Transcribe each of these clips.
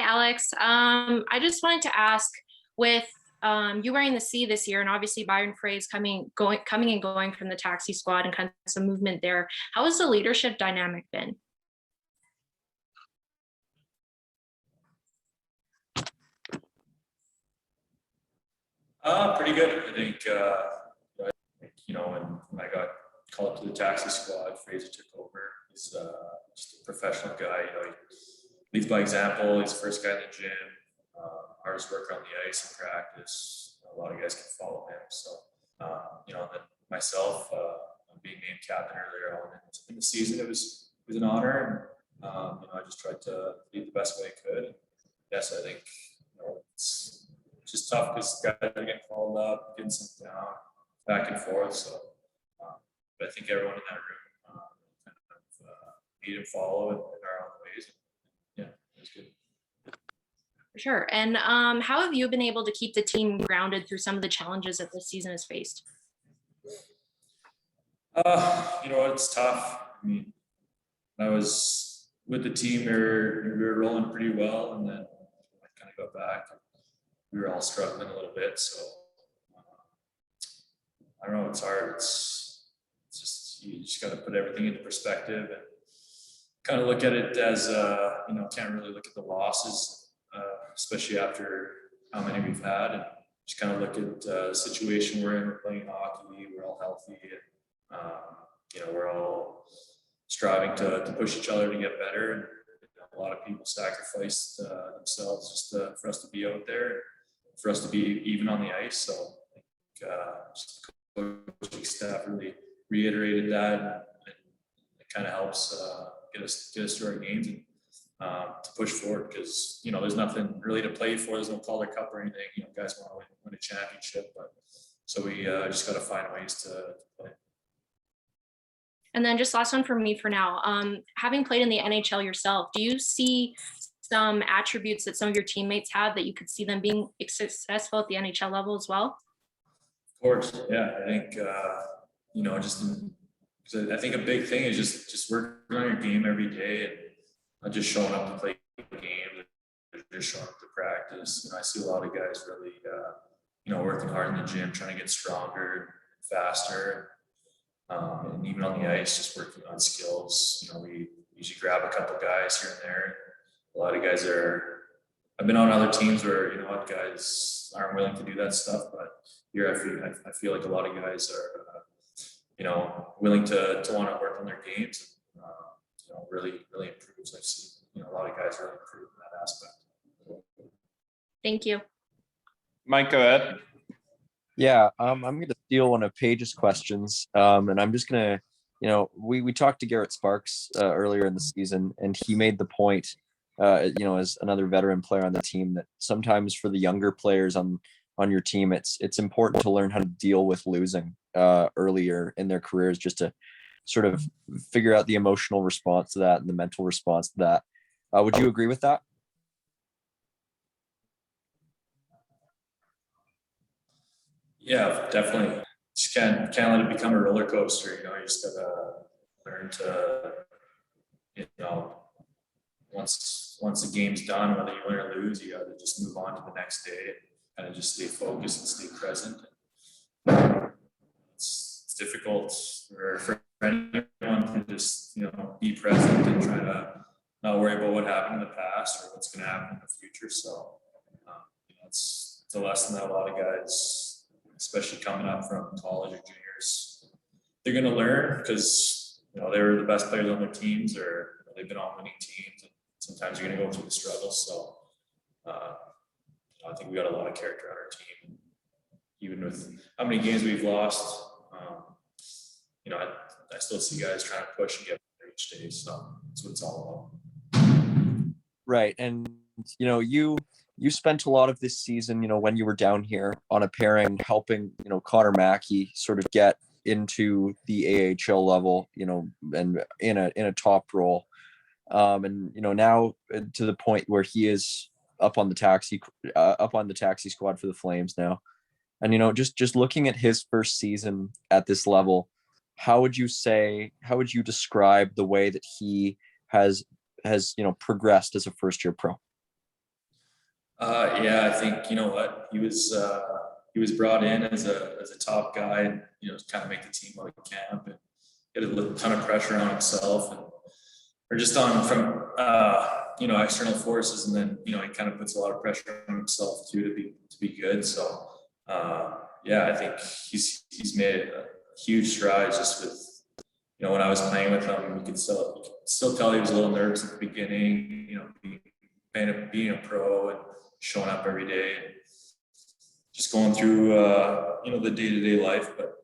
Alex. I just wanted to ask, with you wearing the C this year, and obviously Byron Frey's coming and going from the taxi squad, and kind of some movement there. How has the leadership dynamic been? Pretty good. I think when I got called up to the taxi squad, Fraser took over. He's just a professional guy. He leads by example. He's the first guy in the gym. Hardest worker on the ice in practice. A lot of guys can follow him. So, then myself, being named captain earlier on in the season, it was an honor. And, I just tried to lead the best way I could. And yes, I think it's just tough because guys are getting called up, getting sent down, back and forth. So, but I think everyone in that room kind of lead and follow and are on the ways. And, yeah, it was good. Sure. And how have you been able to keep the team grounded through some of the challenges that this season has faced? It's tough. I mean, I was with the team, we were rolling pretty well, and then I kind of got back. We were all struggling a little bit, so I don't know. It's hard. It's just you just got to put everything into perspective and kind of look at it as can't really look at the losses, especially after how many we've had, and just kind of look at the situation we're in. We're playing hockey. We're all healthy, and we're all striving to push each other to get better. And a lot of people sacrificed themselves just for us to be out there, for us to be even on the ice. So I think just the coaching staff really reiterated that, and it kind of helps get us to our games and to push forward, because there's nothing really to play for. There's no Calder Cup or anything. Guys want to win a championship, but so we just got to find ways to play. And then just last one for me for now. Having played in the NHL yourself, do you see some attributes that some of your teammates have that you could see them being successful at the NHL level as well? Of course, yeah. I think I think a big thing is just working on your game every day and not just showing up to play games, just showing up to practice. I see a lot of guys really, working hard in the gym, trying to get stronger, faster. And even on the ice, just working on skills. We usually grab a couple guys here and there. A lot of guys I've been on other teams where, guys aren't willing to do that stuff. But here I feel like a lot of guys are, willing to want to work on their games. And, really improves. I've seen, a lot of guys really improve in that aspect. Thank you. Mike, go ahead. Yeah, I'm going to steal one of Paige's questions, and I'm just going to, we talked to Garrett Sparks earlier in the season, and he made the point, as another veteran player on the team, that sometimes for the younger players on your team, it's important to learn how to deal with losing earlier in their careers, just to sort of figure out the emotional response to that and the mental response to that. Would you agree with that? Yeah, definitely. Just can't let it become a roller coaster. You just gotta learn to, once the game's done, whether you win or lose, you gotta just move on to the next day and kind of just stay focused and stay present. It's difficult for anyone to just be present and try to not worry about what happened in the past or what's going to happen in the future. So it's a lesson that a lot of guys, especially coming up from college or juniors, they're going to learn, because they were the best players on their teams, or they've been on winning teams, and sometimes you're going to go through the struggles. So I think we got a lot of character on our team, even with how many games we've lost. I still see guys trying to push and get better each day. So that's what it's all about. Right. And you spent a lot of this season, when you were down here, on a pairing helping, Connor Mackey sort of get into the AHL level, and in a top role. And now to the point where he is up on the taxi squad for the Flames now. And just looking at his first season at this level, how would you describe the way that he has progressed as a first year pro? Yeah, I think, you know what, he was brought in as a top guy and, you know, to kind of make the team out of camp and get a ton of pressure on himself and, or just on from, you know, external forces. And then, you know, he kind of puts a lot of pressure on himself too, to be good. So, yeah, I think he's made a huge stride just with, you know, when I was playing with him, you could still tell he was a little nervous at the beginning, you know, being a pro and showing up every day and just going through, you know, the day-to-day life. But,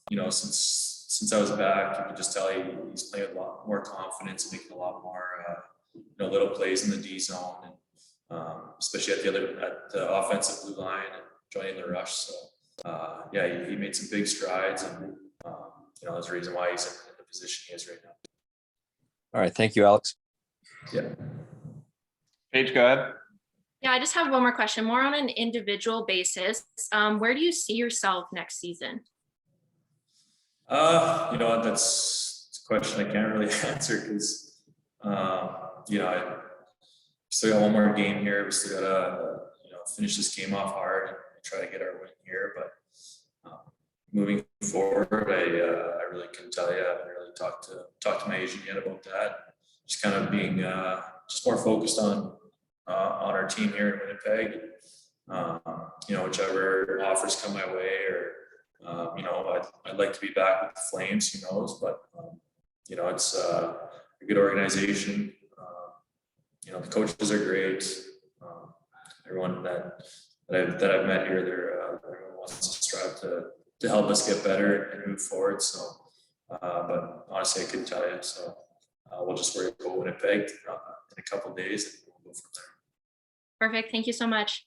you know, since I was back, you could just tell he's playing with a lot more confidence, making a lot more, you know, little plays in the D zone, and especially at the offensive blue line and joining the rush. So, yeah, he made some big strides, and you know, there's a reason why he's in the position he is right now. All right, thank you, Alex. Yeah. Paige, go ahead. Yeah, I just have one more question, more on an individual basis. Where do you see yourself next season? You know, it's a question I can't really answer because, you know, I still got one more game here. We still gotta, you know, finish this game off hard and try to get our win here. But moving forward, I really couldn't tell you. I haven't really talked to my agent yet about that. Just kind of being just more focused on our team here in Winnipeg. You know, whichever offers come my way, or you know, I'd like to be back with the Flames. Who knows? But you know, it's a good organization. You know, the coaches are great. Everyone that I've met here, everyone wants to strive to help us get better and move forward. So, but honestly, I couldn't tell you. So we'll just worry about Winnipeg in a couple of days, and we'll go from there. Perfect. Thank you so much.